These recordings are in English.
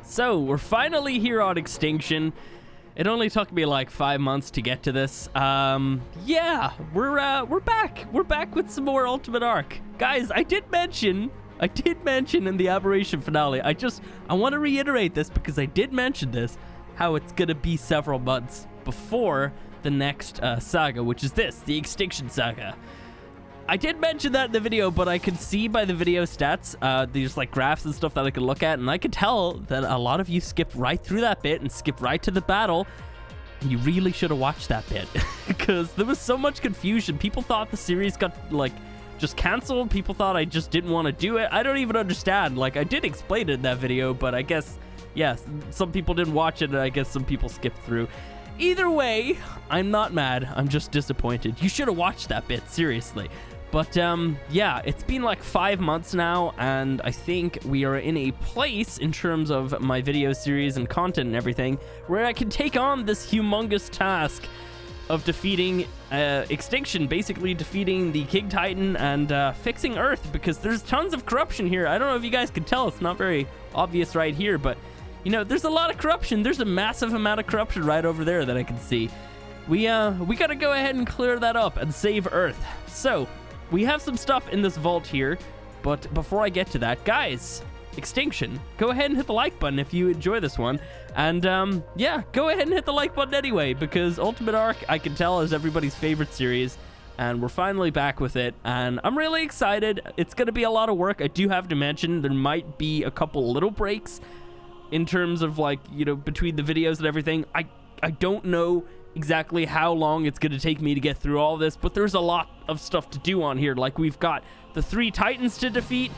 So, we're finally here on Extinction. It only took me like 5 months to get to this. Yeah, we're back. We're back with some more Ultimate Arc. Guys, I did mention in the Aberration finale, I want to reiterate this because I did mention this, how it's gonna be several months before the next saga, which is the Extinction saga. I did mention that in the video, but I could see by the video stats, there's like graphs and stuff that I could look at, and I could tell that a lot of you skipped right through that bit and skipped right to the battle. And you really should have watched that bit because there was so much confusion. People thought the series got like just canceled. People thought I just didn't want to do it. I don't even understand. Like, I did explain it in that video, but I guess, yes, some people didn't watch it, and I guess some people skipped through. Either way, I'm not mad. I'm just disappointed. You should have watched that bit, seriously. But, yeah, it's been like 5 months now, and I think we are in a place in terms of my video series and content and everything where I can take on this humongous task of defeating Extinction, basically defeating the King Titan and fixing Earth, because there's tons of corruption here. I don't know if you guys can tell. It's not very obvious right here, but, you know, there's a lot of corruption. There's a massive amount of corruption right over there that I can see. We gotta go ahead and clear that up and save Earth. So, we have some stuff in this vault here, but before I get to that, guys, Extinction, go ahead and hit the like button if you enjoy this one. And, yeah, go ahead and hit the like button anyway, because Ultimate Arc, I can tell, is everybody's favorite series, and we're finally back with it, and I'm really excited. It's going to be a lot of work. I do have to mention there might be a couple little breaks in terms of, like, you know, between the videos and everything. I don't know exactly how long it's going to take me to get through all this, but there's a lot of stuff to do on here. Like, we've got the 3 Titans to defeat.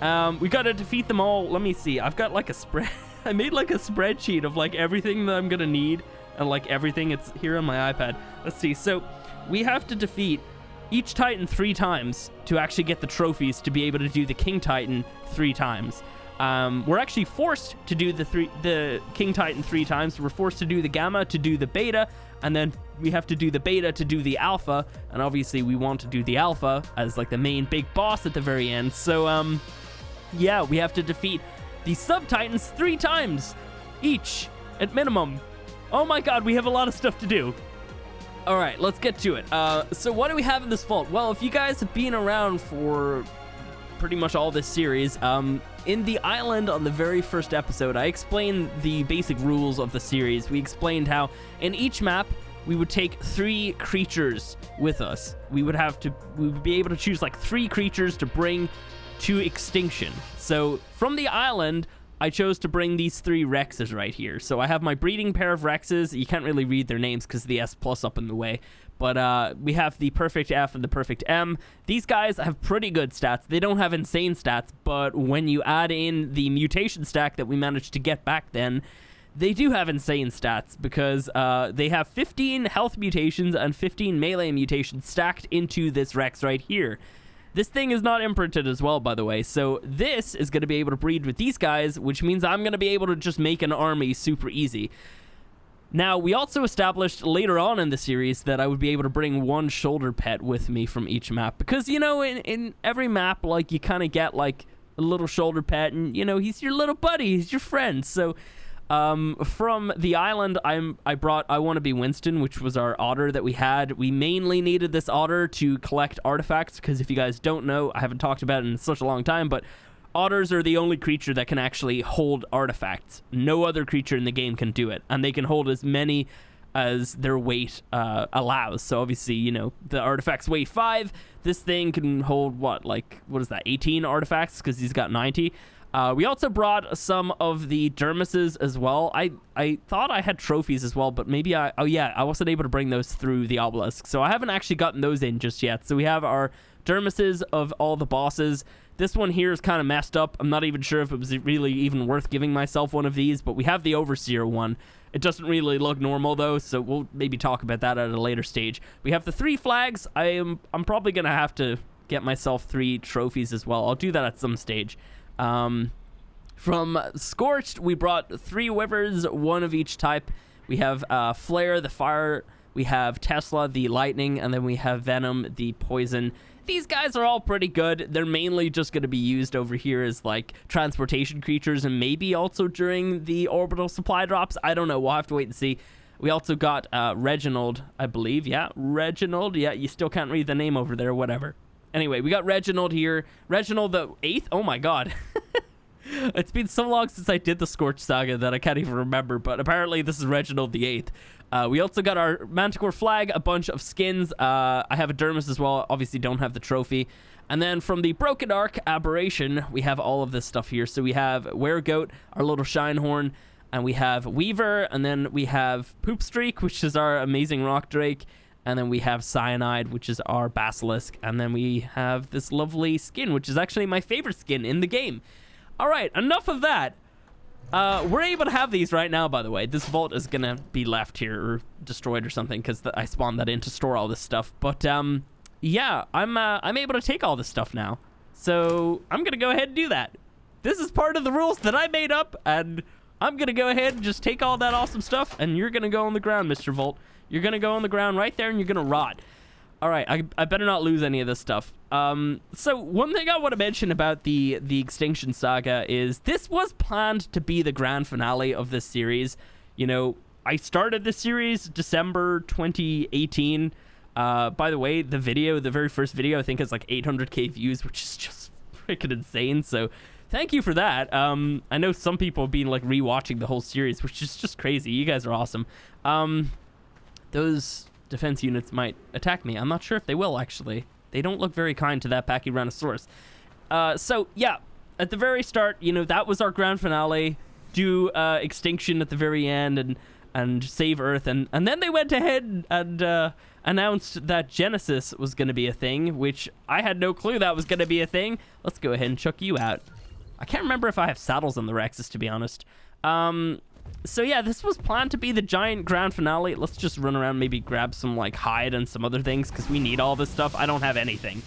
We got to defeat them all. Let me see. I've got like a spread. I made like a spreadsheet of like everything that I'm going to need and like everything. It's here on my iPad. Let's see. So we have to defeat each Titan 3 times to actually get the trophies to be able to do the King Titan 3 times. We're actually forced to do the King Titan 3 times. We're forced to do the Gamma to do the Beta, and then we have to do the Beta to do the Alpha, and obviously we want to do the Alpha as like the main big boss at the very end. So yeah, we have to defeat the Sub-Titans 3 times each at minimum. Oh my god, we have a lot of stuff to do. All right, let's get to it. So what do we have in this vault? Well, if you guys have been around for pretty much all this series, in the island on the very first episode, I explained the basic rules of the series. We explained how in each map we would take 3 creatures with us. We would be able to choose like 3 creatures to bring to Extinction. So from the island, I chose to bring these 3 Rexes right here. So I have my breeding pair of Rexes. You can't really read their names because of the S plus up in the way. But we have the Perfect F and the Perfect M. These guys have pretty good stats. They don't have insane stats, but when you add in the mutation stack that we managed to get back then, they do have insane stats because they have 15 health mutations and 15 melee mutations stacked into this Rex right here. This thing is not imprinted as well, by the way, so this is going to be able to breed with these guys, which means I'm going to be able to just make an army super easy. Now, we also established later on in the series that I would be able to bring 1 shoulder pet with me from each map, because, you know, in every map, like, you kind of get, like, a little shoulder pet, and, you know, he's your little buddy, he's your friend, so from the island, I brought I Want to Be Winston, which was our otter that we had. We mainly needed this otter to collect artifacts, because if you guys don't know, I haven't talked about it in such a long time, but otters are the only creature that can actually hold artifacts. No other creature in the game can do it, and they can hold as many as their weight allows. So obviously, you know, the artifacts weigh 5. This thing can hold, what is that, 18 artifacts, because he's got 90. We also brought some of the dermises as well. I thought I had trophies as well, but maybe I wasn't able to bring those through the obelisk. So I haven't actually gotten those in just yet. So we have our dermises of all the bosses. This one here is kind of messed up. I'm not even sure if it was really even worth giving myself one of these, but we have the Overseer one. It doesn't really look normal though, so we'll maybe talk about that at a later stage. We have the 3 flags. I'm probably gonna have to get myself 3 trophies as well. I'll do that at some stage. From Scorched, we brought 3 Wyverns, 1 of each type. We have Flare, the fire. We have Tesla, the lightning, and then we have Venom, the poison. these guys are all pretty good. They're mainly just going to be used over here as like transportation creatures and maybe also during the orbital supply drops. I don't know. We'll have to wait and see. We also got Reginald, I believe. Yeah, Reginald. Yeah, you still can't read the name over there. Whatever. Anyway, we got Reginald here. Reginald the 8th. Oh my god. It's been so long since I did the Scorch Saga that I can't even remember, but apparently this is Reginald the 8th. We also got our Manticore flag, a bunch of skins. I have a Dermis as well. Obviously don't have the trophy. And then from the Broken Arc Aberration, we have all of this stuff here. So we have Weregoat, our little Shinehorn, and we have Weaver, and then we have Poopstreak, which is our amazing Rock Drake, and then we have Cyanide, which is our Basilisk, and then we have this lovely skin, which is actually my favorite skin in the game. All right, enough of that. We're able to have these right now, by the way. This vault is going to be left here or destroyed or something because I spawned that in to store all this stuff. But, yeah, I'm able to take all this stuff now. So I'm going to go ahead and do that. This is part of the rules that I made up, and I'm going to go ahead and just take all that awesome stuff, and you're going to go on the ground, Mr. Vault. You're going to go on the ground right there, and you're going to rot. All right, I better not lose any of this stuff. So one thing I want to mention about the Extinction Saga is this was planned to be the grand finale of this series. You know, I started this series December 2018. By the way, the very first video, I think has like 800k views, which is just freaking insane. So thank you for that. I know some people have been like rewatching the whole series, which is just crazy. You guys are awesome. Those defense units might attack me. I'm not sure if they will, actually. They don't look very kind to that Pachyrhinosaurus. So, yeah, at the very start, you know, that was our grand finale. Do Extinction at the very end and save Earth. And then they went ahead and announced that Genesis was going to be a thing, which I had no clue that was going to be a thing. Let's go ahead and chuck you out. I can't remember if I have saddles on the Rexes, to be honest. So yeah, this was planned to be the giant grand finale. Let's just run around, maybe grab some like hide and some other things because we need all this stuff. I don't have anything.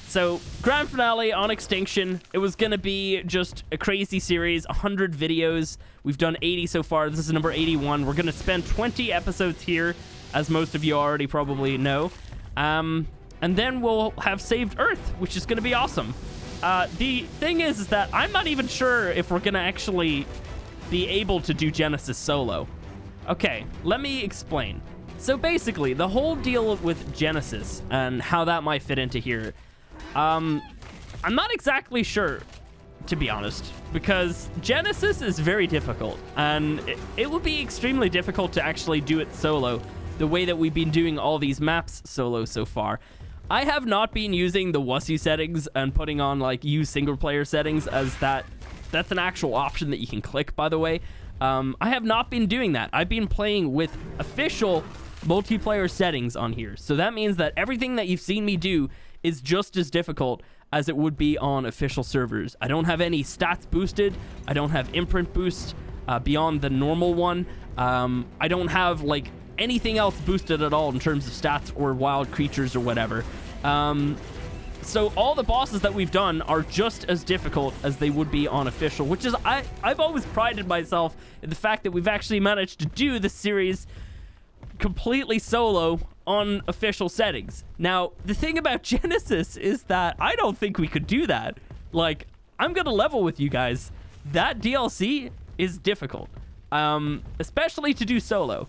So grand finale on Extinction. It was gonna be just a crazy series, 100 videos. We've done 80 so far. This is number 81. We're gonna spend 20 episodes here, as most of you already probably know. And then we'll have saved Earth, which is gonna be awesome. The thing is that I'm not even sure if we're gonna actually be able to do Genesis solo. Okay, let me explain. So basically, the whole deal with Genesis and how that might fit into here, I'm not exactly sure, to be honest, because Genesis is very difficult, and it would be extremely difficult to actually do it solo, the way that we've been doing all these maps solo so far. I have not been using the WASU settings and putting on like use single player settings, as that's an actual option that you can click, by the way. I have not been doing that. I've been playing with official multiplayer settings on here. So that means that everything that you've seen me do is just as difficult as it would be on official servers. I don't have any stats boosted. I don't have imprint boost beyond the normal one. I don't have like anything else boosted at all in terms of stats or wild creatures or whatever. So all the bosses that we've done are just as difficult as they would be on official, which is, I've always prided myself in the fact that we've actually managed to do this series completely solo on official settings. Now, the thing about Genesis is that I don't think we could do that. Like, I'm gonna level with you guys. That DLC is difficult, especially to do solo.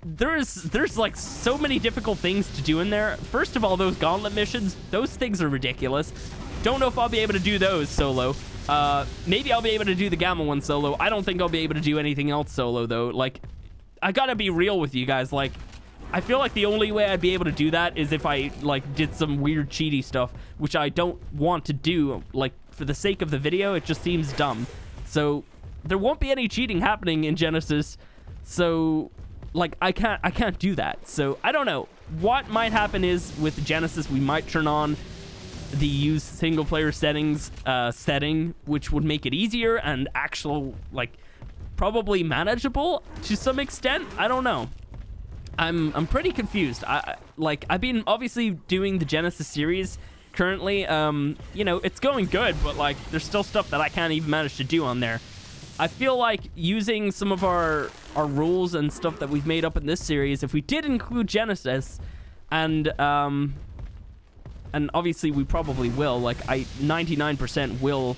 There's like so many difficult things to do in there. First of all, those gauntlet missions, those things are ridiculous. Don't know if I'll be able to do those solo. Maybe I'll be able to do the Gamma one solo. I don't think I'll be able to do anything else solo though. Like, I gotta be real with you guys. Like, I feel like the only way I'd be able to do that is if I like did some weird cheaty stuff, which I don't want to do. Like, for the sake of the video, it just seems dumb. So there won't be any cheating happening in Genesis. So like, I can't do that. So I don't know. What might happen is with Genesis, we might turn on the use single player settings setting, which would make it easier and actual, like, probably manageable to some extent. I don't know. I'm pretty confused. I've been obviously doing the Genesis series currently. You know, it's going good, but like there's still stuff that I can't even manage to do on there. I feel like using some of our rules and stuff that we've made up in this series, if we did include Genesis and and obviously we probably will. Like, 99% will.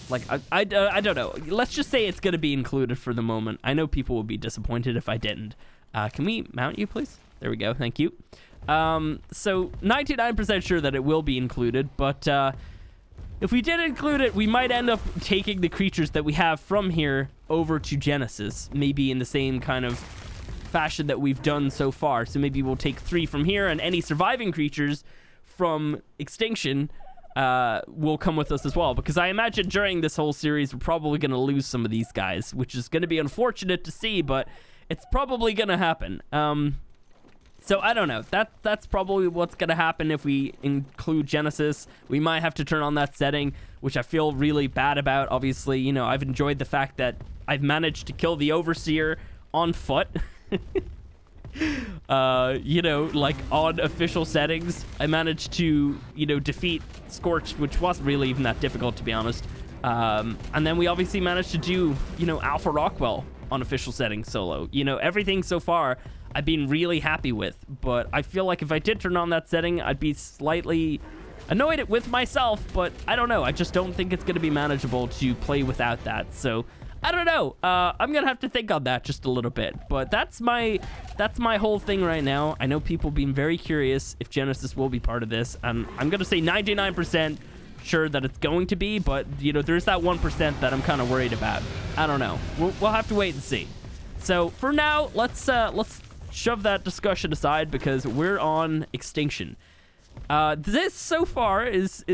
Like, I don't know. Let's just say it's going to be included for the moment. I know people would be disappointed if I didn't. Can we mount you, please? There we go. Thank you. So 99% sure that it will be included, but if we did include it, we might end up taking the creatures that we have from here over to Genesis, maybe in the same kind of fashion that we've done so far. So maybe we'll take 3 from here, and any surviving creatures from Extinction will come with us as well, because I imagine during this whole series we're probably going to lose some of these guys, which is going to be unfortunate to see, but it's probably going to happen. So I don't know. That's probably what's going to happen if we include Genesis. We might have to turn on that setting, which I feel really bad about. Obviously, you know, I've enjoyed the fact that I've managed to kill the Overseer on foot. You know, like on official settings, I managed to, you know, defeat Scorch, which wasn't really even that difficult, to be honest. And then we obviously managed to do, you know, Alpha Rockwell on official settings solo. You know, everything so far I've been really happy with, but I feel like if I did turn on that setting, I'd be slightly annoyed with myself, but I don't know. I just don't think it's going to be manageable to play without that. So I don't know. I'm going to have to think on that just a little bit, but that's my whole thing right now. I know people being very curious if Genesis will be part of this, and I'm going to say 99% sure that it's going to be, but you know, there's that 1% that I'm kind of worried about. I don't know. We'll have to wait and see. So for now, let's shove that discussion aside because we're on Extinction. This so far is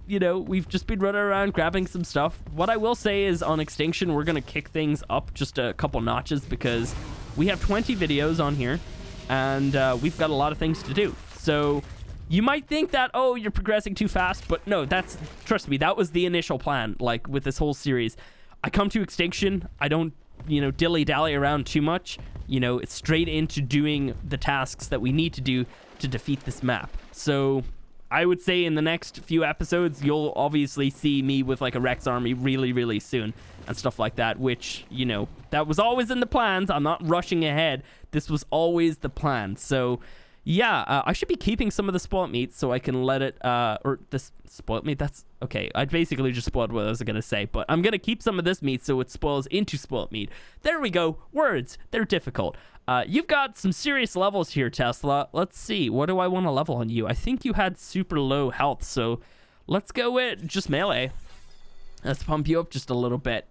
you know, we've just been running around grabbing some stuff. What I will say is on Extinction, we're gonna kick things up just a couple notches because we have 20 videos on here, and we've got a lot of things to do. So you might think that, oh, you're progressing too fast, but no, trust me, that was the initial plan. Like with this whole series, I come to Extinction, I don't, you know, dilly-dally around too much. You know, it's straight into doing the tasks that we need to do to defeat this map. So I would say in the next few episodes, you'll obviously see me with like a Rex army really, really soon and stuff like that, which, you know, that was always in the plans. I'm not rushing ahead. This was always the plan. So yeah, I should be keeping some of the spoiled meat so I can let it, or this spoiled meat, that's, okay, I basically just spoiled what I was going to say, but I'm going to keep some of this meat so it spoils into spoiled meat. There we go. Words, they're difficult. You've got some serious levels here, Tesla. Let's see, what do I want to level on you? I think you had super low health, so let's go with just melee. Let's pump you up just a little bit.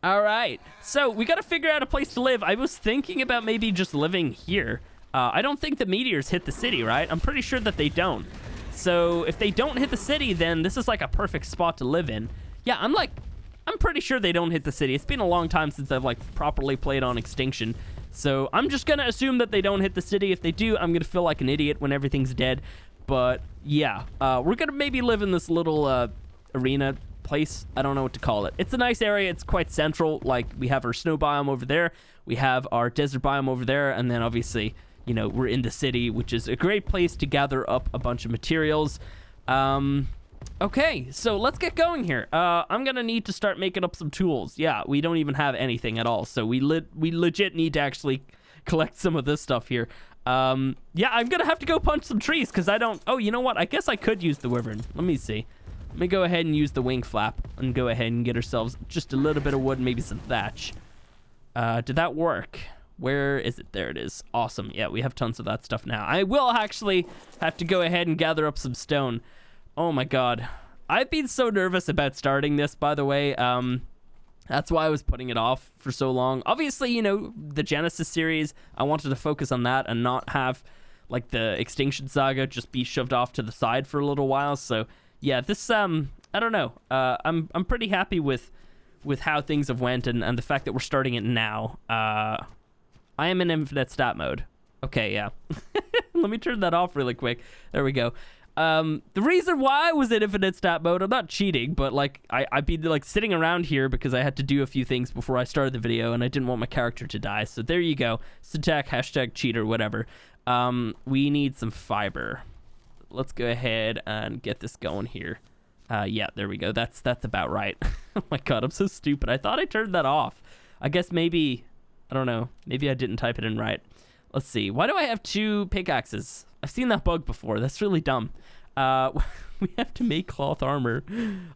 All right, so we got to figure out a place to live. I was thinking about maybe just living here. I don't think the meteors hit the city, right? I'm pretty sure that they don't. So if they don't hit the city, then this is like a perfect spot to live in. Yeah, I'm pretty sure they don't hit the city. It's been a long time since I've like properly played on Extinction. So I'm just gonna assume that they don't hit the city. If they do, I'm gonna feel like an idiot when everything's dead. But yeah, we're gonna maybe live in this little arena place. I don't know what to call it. It's a nice area. It's quite central. Like we have our snow biome over there. We have our desert biome over there. And then obviously, you know, we're in the city, which is a great place to gather up a bunch of materials. Okay, so let's get going here. I'm gonna need to start making up some tools. Yeah, we don't even have anything at all, so we legit need to actually collect some of this stuff here. Yeah, I'm gonna have to go punch some trees because I don't... Oh, you know what? I guess I could use the wyvern. Let me see. Let me go ahead and use the wing flap and go ahead and get ourselves just a little bit of wood, maybe some thatch. Did that work? Where is it? There it is. Awesome. Yeah, we have tons of that stuff now. I will actually have to go ahead and gather up some stone. Oh my god. I've been so nervous about starting this, by the way. That's why I was putting it off for so long. Obviously, you know, the Genesis series, I wanted to focus on that and not have, like, the Extinction saga just be shoved off to the side for a little while. So, yeah, this, I don't know. I'm pretty happy with how things have went and the fact that we're starting it now. I am in infinite stat mode. Okay, yeah. Let me turn that off really quick. There we go. The reason why I was in infinite stat mode, I'm not cheating, but like I'd be like sitting around here because I had to do a few things before I started the video and I didn't want my character to die. So there you go. Syntac, hashtag cheater, whatever. We need some fiber. Let's go ahead and get this going here. Yeah, there we go. That's about right. Oh my god, I'm so stupid. I thought I turned that off. I guess maybe, I don't know. Maybe I didn't type it in right. Let's see. Why do I have 2 pickaxes? I've seen that bug before. That's really dumb. We have to make cloth armor.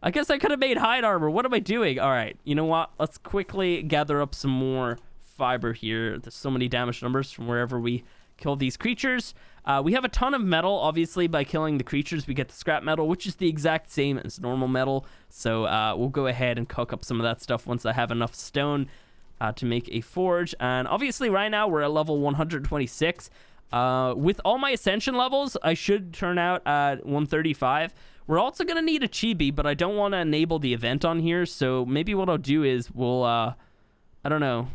I guess I could have made hide armor. What am I doing? All right, you know what? Let's quickly gather up some more fiber here. There's so many damage numbers from wherever we kill these creatures. We have a ton of metal. Obviously, by killing the creatures, we get the scrap metal, which is the exact same as normal metal. So we'll go ahead and cook up some of that stuff once I have enough stone to make a forge. And obviously, right now, we're at level 126. With all my ascension levels, I should turn out at 135. We're also going to need a chibi, but I don't want to enable the event on here. So maybe what I'll do is we'll, I don't know.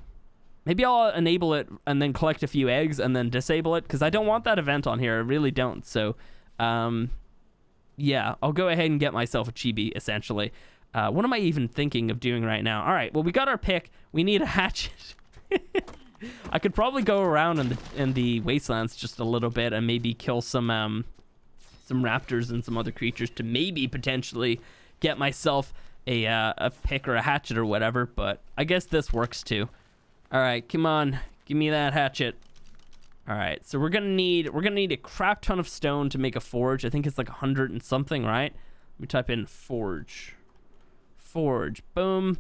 Maybe I'll enable it and then collect a few eggs and then disable it, because I don't want that event on here. I really don't. So, yeah, I'll go ahead and get myself a chibi, essentially. What am I even thinking of doing right now? All right, well, we got our pick. We need a hatchet. I could probably go around in the wastelands just a little bit and maybe kill some raptors and some other creatures to maybe potentially get myself a pick or a hatchet or whatever. But I guess this works too. All right, come on, give me that hatchet. All right, so we're gonna need a crap ton of stone to make a forge. I think it's like 100 and something, right? Let me type in forge. Boom.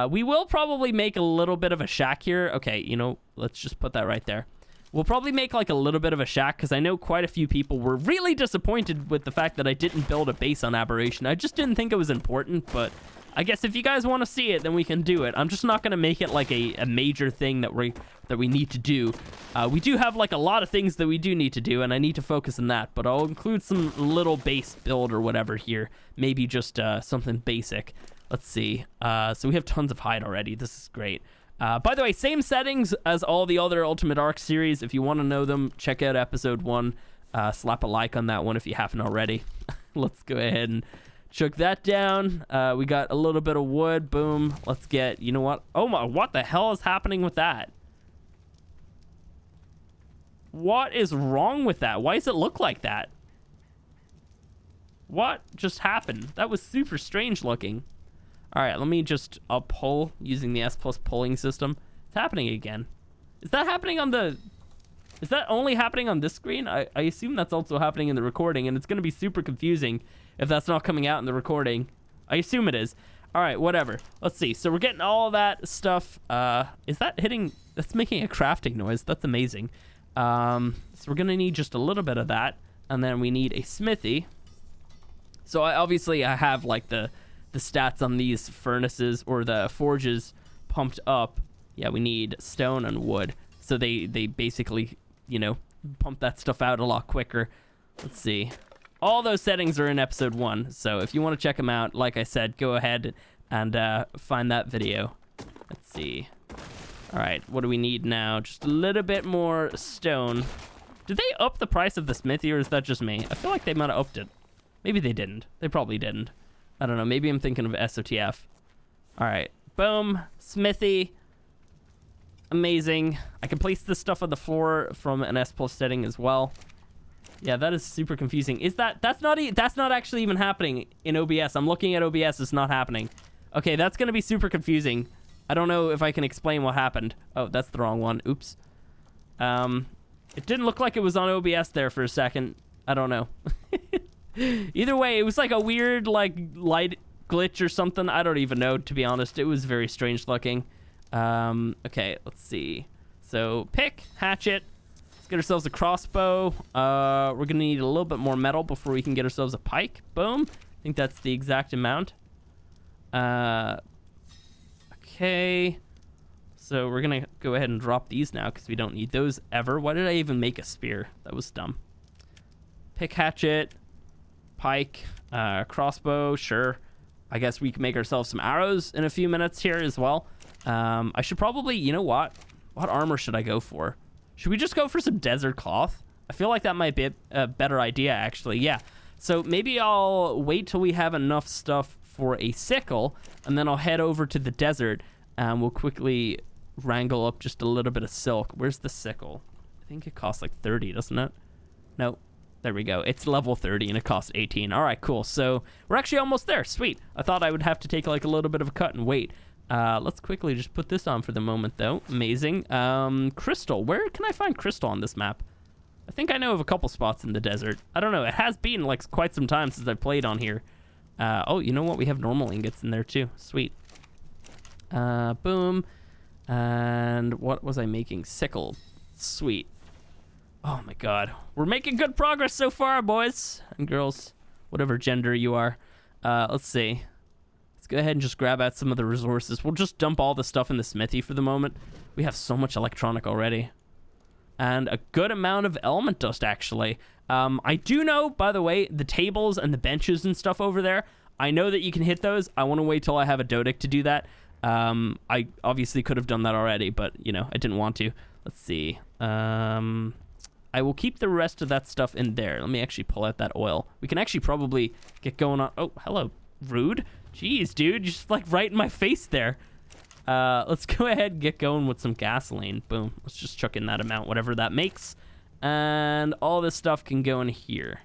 We will probably make a little bit of a shack here. Okay, you know, let's just put that right there. We'll probably make like a little bit of a shack, because I know quite a few people were really disappointed with the fact that I didn't build a base on Aberration. I just didn't think it was important, but I guess if you guys want to see it, then we can do it. I'm just not going to make it like a major thing that we need to do. We do have like a lot of things that we do need to do, and I need to focus on that, but I'll include some little base build or whatever here. Maybe just something basic. Let's see. So we have tons of hide already. This is great. By the way, same settings as all the other Ultimate Arc series. If you want to know them, check out episode 1. Slap a like on that one if you haven't already. Let's go ahead and chuck that down. We got a little bit of wood. Boom. Let's get, you know what? Oh my, what the hell is happening with that? What is wrong with that? Why does it look like that? What just happened? That was super strange looking. All right, let me just pull using the S+ pulling system. It's happening again. Is that happening on the... Is that only happening on this screen? I assume that's also happening in the recording, and it's going to be super confusing if that's not coming out in the recording. I assume it is. All right, whatever. Let's see. So we're getting all that stuff. Is that hitting... That's making a crafting noise. That's amazing. So we're going to need just a little bit of that, and then we need a smithy. So obviously I have like the stats on these furnaces or the forges pumped up. Yeah, we need stone and wood. So they basically, you know, pump that stuff out a lot quicker. Let's see. All those settings are in episode 1. So if you want to check them out, like I said, go ahead and find that video. Let's see. All right, what do we need now? Just a little bit more stone. Did they up the price of the smithy, or is that just me? I feel like they might have upped it. Maybe they didn't. They probably didn't. I don't know. Maybe I'm thinking of SOTF. All right. Boom. Smithy. Amazing. I can place this stuff on the floor from an S+ setting as well. Yeah, that is super confusing. Is that's not actually even happening in OBS. I'm looking at OBS. It's not happening. Okay, that's going to be super confusing. I don't know if I can explain what happened. Oh, that's the wrong one. Oops. It didn't look like it was on OBS there for a second. I don't know. Either way, it was like a weird like light glitch or something. I don't even know, to be honest. It was very strange looking. Okay, let's see. So pick, hatchet. Let's get ourselves a crossbow. We're gonna need a little bit more metal before we can get ourselves a pike. Boom. I think that's the exact amount. Okay. So we're gonna go ahead and drop these now because we don't need those ever. Why did I even make a spear? That was dumb. Pick, hatchet. Pike, crossbow, sure. I guess we can make ourselves some arrows in a few minutes here as well. I should probably, you know what armor should I go for? Should we just go for some desert cloth? I feel like that might be a better idea, actually. Yeah, so maybe I'll wait till we have enough stuff for a sickle, and then I'll head over to the desert, and we'll quickly wrangle up just a little bit of silk. Where's the sickle? I think it costs like 30, doesn't it? Nope. There we go. It's level 30 and it costs 18. All right, cool. So we're actually almost there. Sweet. I thought I would have to take like a little bit of a cut and wait. Let's quickly just put this on for the moment, though. Amazing. Crystal. Where can I find crystal on this map? I think I know of a couple spots in the desert. I don't know. It has been like quite some time since I played on here. Oh, you know what? We have normal ingots in there too. Sweet. Boom. And what was I making? Sickle. Sweet. Oh my god. We're making good progress so far, boys and girls. Whatever gender you are. Let's see. Let's go ahead and just grab out some of the resources. We'll just dump all the stuff in the smithy for the moment. We have so much electronic already. And a good amount of element dust, actually. I do know, by the way, the tables and the benches and stuff over there, I know that you can hit those. I want to wait till I have a Dodic to do that. I obviously could have done that already, but, you know, I didn't want to. Let's see. I will keep the rest of that stuff in there. Let me actually pull out that oil. We can actually probably get going on... Oh, hello. Rude. Jeez, dude. Just, like, right in my face there. Let's go ahead and get going with some gasoline. Boom. Let's just chuck in that amount, whatever that makes. And all this stuff can go in here.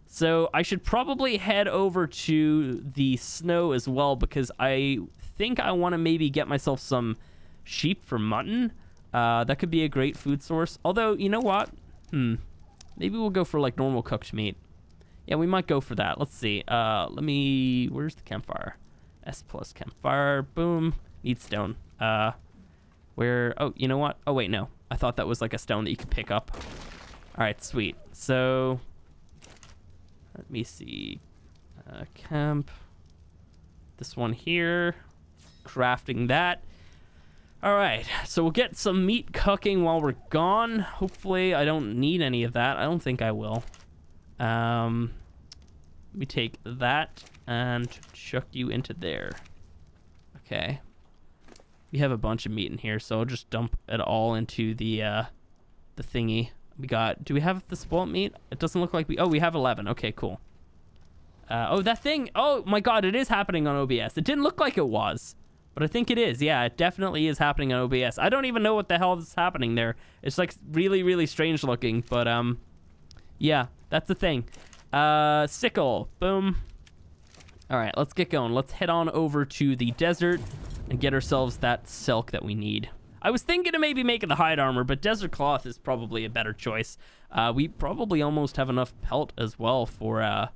So I should probably head over to the snow as well, because I think I want to maybe get myself some sheep for mutton. That could be a great food source. Although, you know what? Maybe we'll go for like normal cooked meat. Yeah, we might go for that. Let's see. Where's the campfire? S plus campfire. Boom. Need stone. Where? Oh, you know what? Oh, wait, no. I thought that was like a stone that you could pick up. All right, sweet. So, let me see. Camp. This one here. Crafting that. All right, so we'll get some meat cooking while we're gone. Hopefully, I don't need any of that. I don't think I will. Let me take that and chuck you into there. Okay. We have a bunch of meat in here, so I'll just dump it all into the thingy. We got... Do we have the spoiled meat? It doesn't look like we... Oh, we have 11. Okay, cool. Oh, that thing... Oh, my God, it is happening on OBS. It didn't look like it was. But I think it is. Yeah, it definitely is happening on OBS. I don't even know what the hell is happening there. It's like really, really strange looking. But yeah, that's the thing. Sickle. Boom. All right, let's get going. Let's head on over to the desert and get ourselves that silk that we need. I was thinking of maybe making the hide armor, but desert cloth is probably a better choice. We probably almost have enough pelt as well for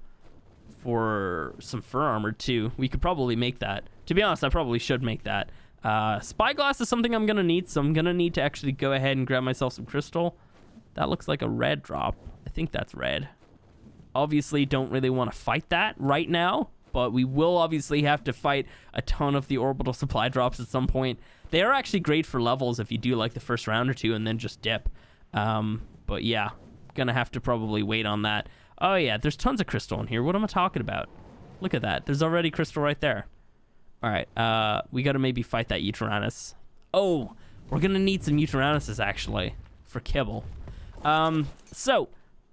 some fur armor too. We could probably make that. To be honest, I probably should make that. Spyglass is something I'm gonna need, so I'm gonna need to actually go ahead and grab myself some crystal. That looks like a red drop. I think that's red. Obviously, don't really want to fight that right now, but we will obviously have to fight a ton of the orbital supply drops at some point. They are actually great for levels if you do like the first round or two and then just dip. But yeah, gonna have to probably wait on that. Oh yeah, there's tons of crystal in here. What am I talking about? Look at that. There's already crystal right there. All right, we gotta maybe fight that Uteranus. Oh, we're gonna need some Uteranuses actually for kibble.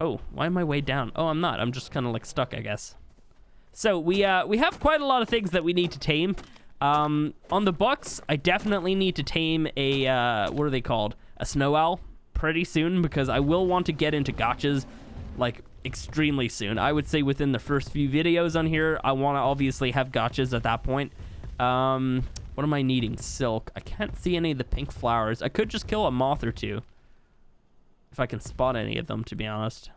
Oh, why am I way down? Oh, I'm not. I'm just kind of like stuck, I guess. So we have quite a lot of things that we need to tame. On the Bucks, I definitely need to tame a what are they called? A snow owl pretty soon, because I will want to get into gotchas like extremely soon. I would say within the first few videos on here, I want to obviously have gotchas at that point. What am I needing? Silk. I can't see any of the pink flowers. I could just kill a moth or two if I can spot any of them, to be honest,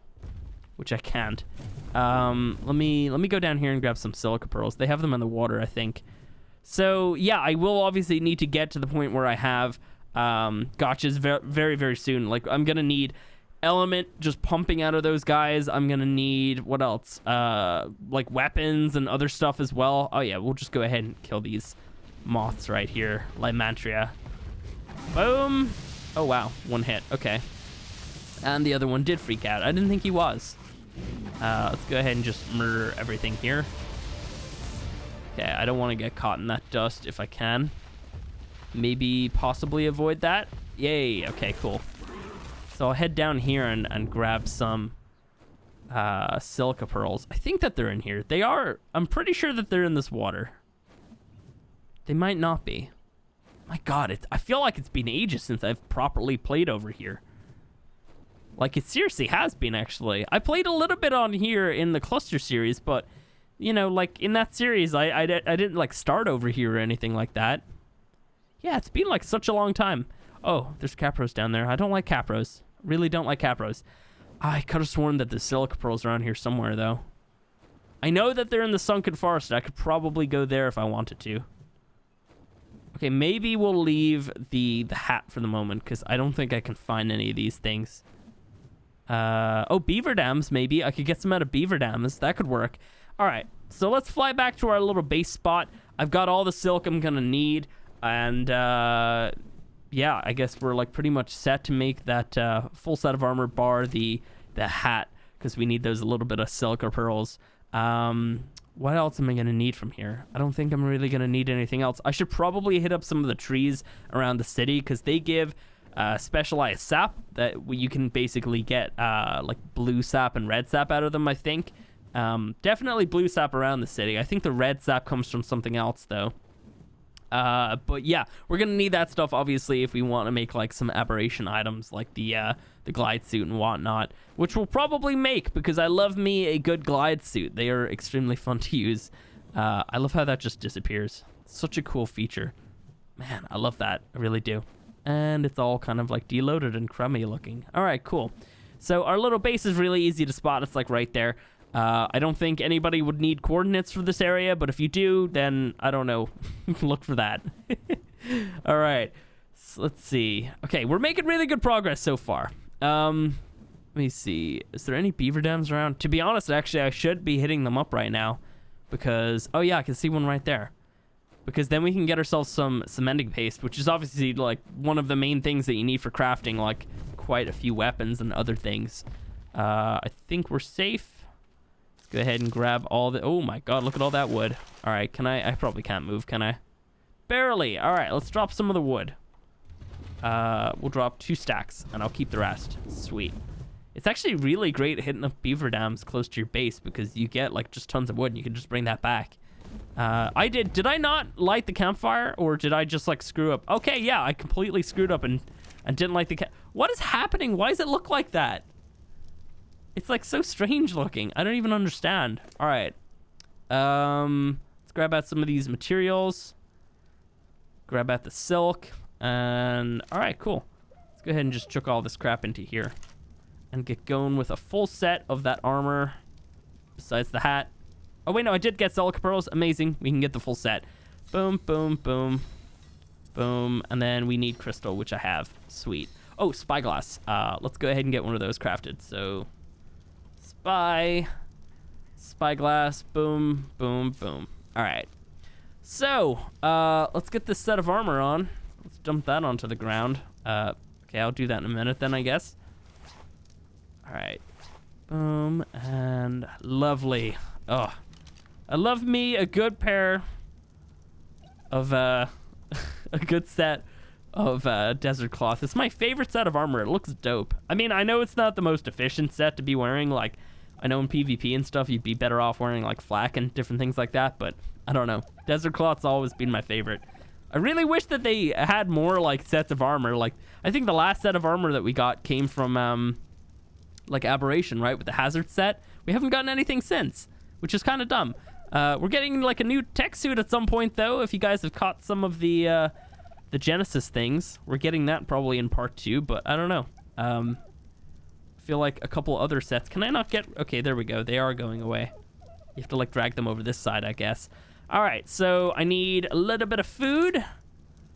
which I can't. Let me go down here and grab some silica pearls. They have them in the water, I think. So yeah, I will obviously need to get to the point where I have gotchas very, very soon. Like, I'm gonna need element just pumping out of those guys. I'm gonna need, what else? Like weapons and other stuff as well. Oh yeah, we'll just go ahead and kill these moths right here. Lymantria. Boom. Oh wow, one hit. Okay. And the other one did freak out. I didn't think he was. Let's go ahead and just murder everything here. Okay, I don't want to get caught in that dust if I can. Maybe possibly avoid that. Yay, okay, cool. So I'll head down here and grab some silica pearls. I think that they're in here. They are. I'm pretty sure that they're in this water. They might not be. My God, I feel like it's been ages since I've properly played over here. Like, it seriously has been, actually. I played a little bit on here in the cluster series, but, you know, like, in that series, I didn't, like, start over here or anything like that. Yeah, it's been, like, such a long time. Oh, there's capros down there. I don't like capros. Really don't like capros. I could have sworn that the silica pearls are around here somewhere, though. I know that they're in the sunken forest. I could probably go there if I wanted to. Okay, maybe we'll leave the hat for the moment, because I don't think I can find any of these things. Oh, beaver dams, maybe. I could get some out of beaver dams. That could work. All right, so let's fly back to our little base spot. I've got all the silk I'm going to need, and yeah, I guess we're like pretty much set to make that full set of armor bar the hat, because we need those little bit of silica pearls. What else am I going to need from here? I don't think I'm really going to need anything else. I should probably hit up some of the trees around the city, because they give specialized sap that you can basically get like blue sap and red sap out of them, I think. Definitely blue sap around the city. I think the red sap comes from something else, though. But yeah, we're gonna need that stuff obviously if we want to make like some aberration items like the glide suit and whatnot, which we'll probably make because I love me a good glide suit. They are extremely fun to use. I love how that just disappears. Such a cool feature, man. I love that. I really do. And it's all kind of like deloaded and crummy looking. All right, cool. So our little base is really easy to spot. It's like right there. I don't think anybody would need coordinates for this area, but if you do, then I don't know. Look for that. All right. So let's see. Okay, we're making really good progress so far. Let me see. Is there any beaver dams around? To be honest, actually, I should be hitting them up right now because, oh yeah, I can see one right there. Because then we can get ourselves some cementing paste, which is obviously like one of the main things that you need for crafting like quite a few weapons and other things. I think we're safe. Go ahead and grab all the... Oh my god, look at all that wood. All right, can I probably can't move, can I? Barely. All right, let's drop some of the wood. We'll drop 2 stacks, and I'll keep the rest. Sweet. It's actually really great hitting up beaver dams close to your base because you get, like, just tons of wood, and you can just bring that back. Did I not light the campfire, or did I just, like, screw up? Okay, yeah, I completely screwed up and didn't light the What is happening? Why does it look like that? It's like so strange looking. I don't even understand. All right. Let's grab out some of these materials. Grab out the silk. And all right, cool. Let's go ahead and just chuck all this crap into here and get going with a full set of that armor besides the hat. Oh, wait, no, I did get silica pearls. Amazing. We can get the full set. Boom, boom, boom, boom. And then we need crystal, which I have. Sweet. Oh, spyglass. Let's go ahead and get one of those crafted. So... Spyglass, boom, boom, boom. All right. So, let's get this set of armor on. Let's dump that onto the ground. Okay, I'll do that in a minute then, I guess. All right. Boom, and lovely. Oh, I love me a good pair of, a good set of desert cloth. It's my favorite set of armor. It looks dope. I mean, I know it's not the most efficient set to be wearing. Like, I know in PvP and stuff, you'd be better off wearing like flak and different things like that, but I don't know. Desert cloth's always been my favorite. I really wish that they had more like sets of armor. Like, I think the last set of armor that we got came from like Aberration, right? With the hazard set. We haven't gotten anything since, which is kind of dumb. We're getting like a new tech suit at some point though. If you guys have caught some of the Genesis things, we're getting that probably in part 2, but I don't know. I feel like a couple other sets. Can I not get... Okay, there we go. They are going away. You have to like drag them over this side, I guess. All right, so I need a little bit of food.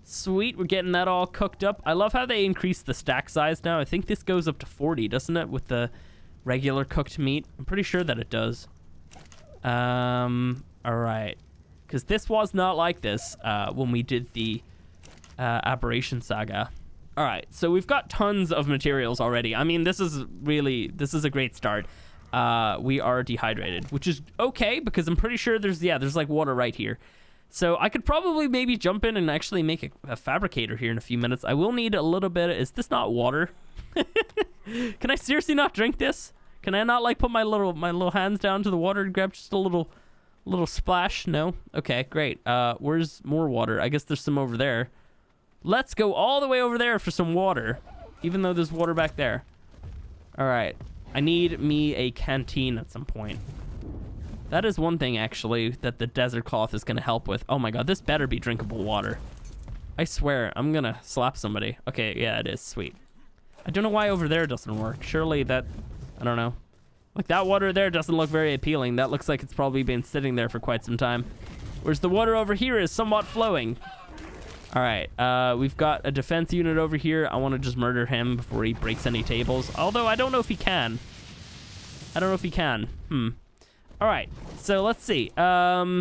Sweet, we're getting that all cooked up. I love how they increased the stack size now. I think this goes up to 40, doesn't it, with the regular cooked meat? I'm pretty sure that it does. All right. Because this was not like this when we did the Aberration saga. All right, so we've got tons of materials already. I mean, this is a great start. We are dehydrated, which is okay because I'm pretty sure there's like water right here. So I could probably maybe jump in and actually make a fabricator here in a few minutes. I will need a little bit. Is this not water? Can I seriously not drink this? Can I not like put my little hands down to the water and grab just a little splash? No? Okay, great. Where's more water? I guess there's some over there. Let's go all the way over there for some water, even though there's water back there. All right. I need me a canteen at some point. That is one thing, actually, that the desert cloth is going to help with. Oh, my God. This better be drinkable water. I swear. I'm going to slap somebody. Okay, yeah, it is. Sweet. I don't know why over there doesn't work. Surely that I don't know. Like, that water there doesn't look very appealing. That looks like it's probably been sitting there for quite some time. Whereas the water over here is somewhat flowing. All right, we've got a defense unit over here. I want to just murder him before he breaks any tables. Although, I don't know if he can. All right, so let's see. I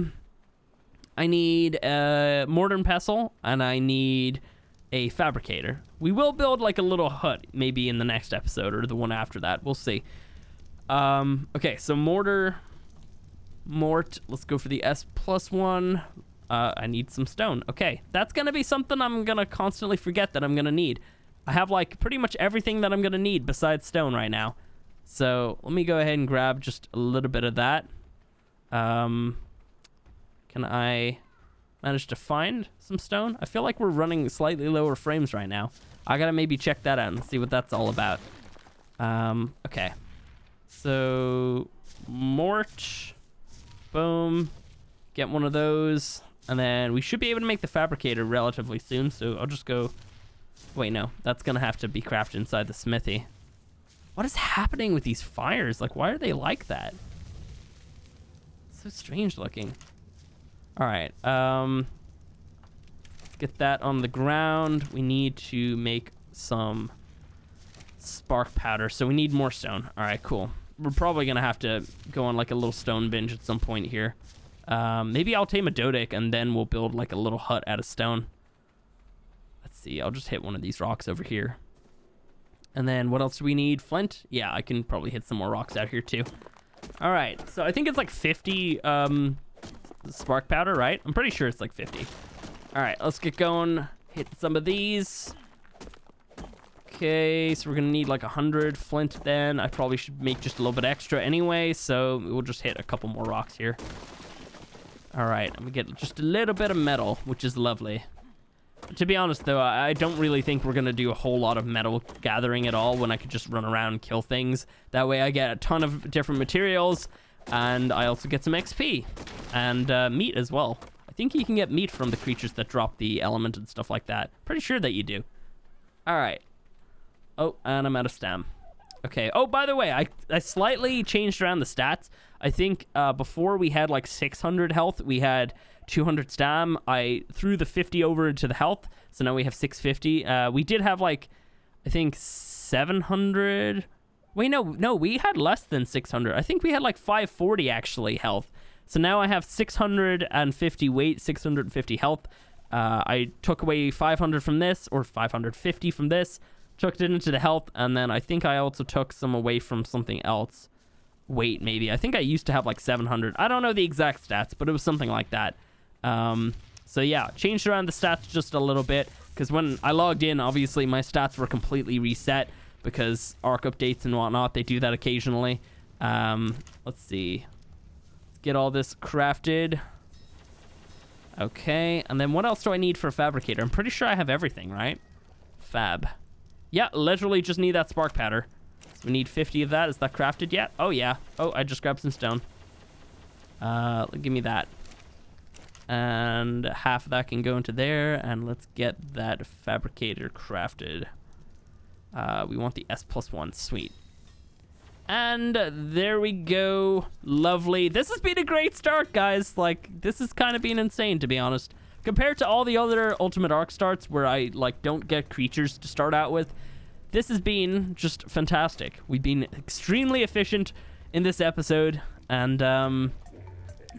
need a mortar and pestle, and I need a fabricator. We will build like a little hut maybe in the next episode or the one after that. We'll see. Okay, so mort. Let's go for the S+1. I need some stone. Okay, that's gonna be something I'm gonna constantly forget that I'm gonna need. I have like pretty much everything that I'm gonna need besides stone right now. So let me go ahead and grab just a little bit of that. Can I manage to find some stone? I feel like we're running slightly lower frames right now. I gotta maybe check that out and see what that's all about. Okay. So, mort, boom, get one of those, and then we should be able to make the fabricator relatively soon, so I'll just go, wait, no, that's gonna have to be crafted inside the smithy. What is happening with these fires? Like, why are they like that? So strange looking. All right, let's get that on the ground. We need to make some spark powder, so we need more stone. All right, cool. We're probably gonna have to go on like a little stone binge at some point here. Maybe I'll tame a Dodic and then we'll build like a little hut out of stone. Let's see, I'll just hit one of these rocks over here. And then what else do we need? Flint? Yeah, I can probably hit some more rocks out here too. All right, so I think it's like 50 spark powder, right? I'm pretty sure it's like 50. All right, let's get going. Hit some of these. Okay, so we're gonna need like 100 flint then. I probably should make just a little bit extra anyway, so we'll just hit a couple more rocks here. All right, I'm gonna get just a little bit of metal, which is lovely. To be honest though, I don't really think we're gonna do a whole lot of metal gathering at all when I could just run around and kill things. That way I get a ton of different materials, and I also get some XP and meat as well. I think you can get meat from the creatures that drop the element and stuff like that. Pretty sure that you do. All right. Oh, and I'm out of stam. Okay. Oh, by the way, I slightly changed around the stats. I think before we had like 600 health, we had 200 stam. I threw the 50 over into the health, so now we have 650. We did have like, I think 700. Wait, no, we had less than 600. I think we had like 540 actually health. So now I have 650 weight, 650 health. I took away 500 from this, or 550 from this. Took it into the health, and then I think I also took some away from something else. Wait, maybe. I think I used to have like 700. I don't know the exact stats, but it was something like that. So yeah, changed around the stats just a little bit, because when I logged in, obviously my stats were completely reset, because Arc updates and whatnot, they do that occasionally. Let's see. Let's get all this crafted. Okay, and then what else do I need for a fabricator? I'm pretty sure I have everything, right? Fab. Yeah, literally just need that spark powder. So we need 50 of that. Is that crafted yet? Oh, yeah. Oh, I just grabbed some stone. Give me that. And half of that can go into there. And let's get that fabricator crafted. We want the S+1. Sweet. And there we go. Lovely. This has been a great start, guys. Like, this has kind of been insane, to be honest. Compared to all the other Ultimate Arc starts where I, like, don't get creatures to start out with, this has been just fantastic. We've been extremely efficient in this episode, and,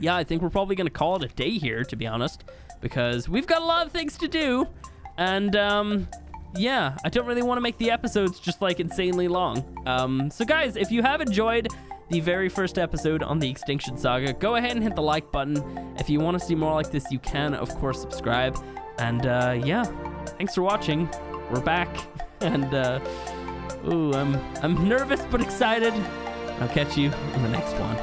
yeah, I think we're probably going to call it a day here, to be honest, because we've got a lot of things to do, and, yeah, I don't really want to make the episodes just, like, insanely long. So, guys, if you have enjoyed the very first episode on the Extinction Saga, go ahead and hit the like button. If you want to see more like this, you can, of course, subscribe. And, yeah, thanks for watching. We're back. And, ooh, I'm nervous but excited. I'll catch you in the next one.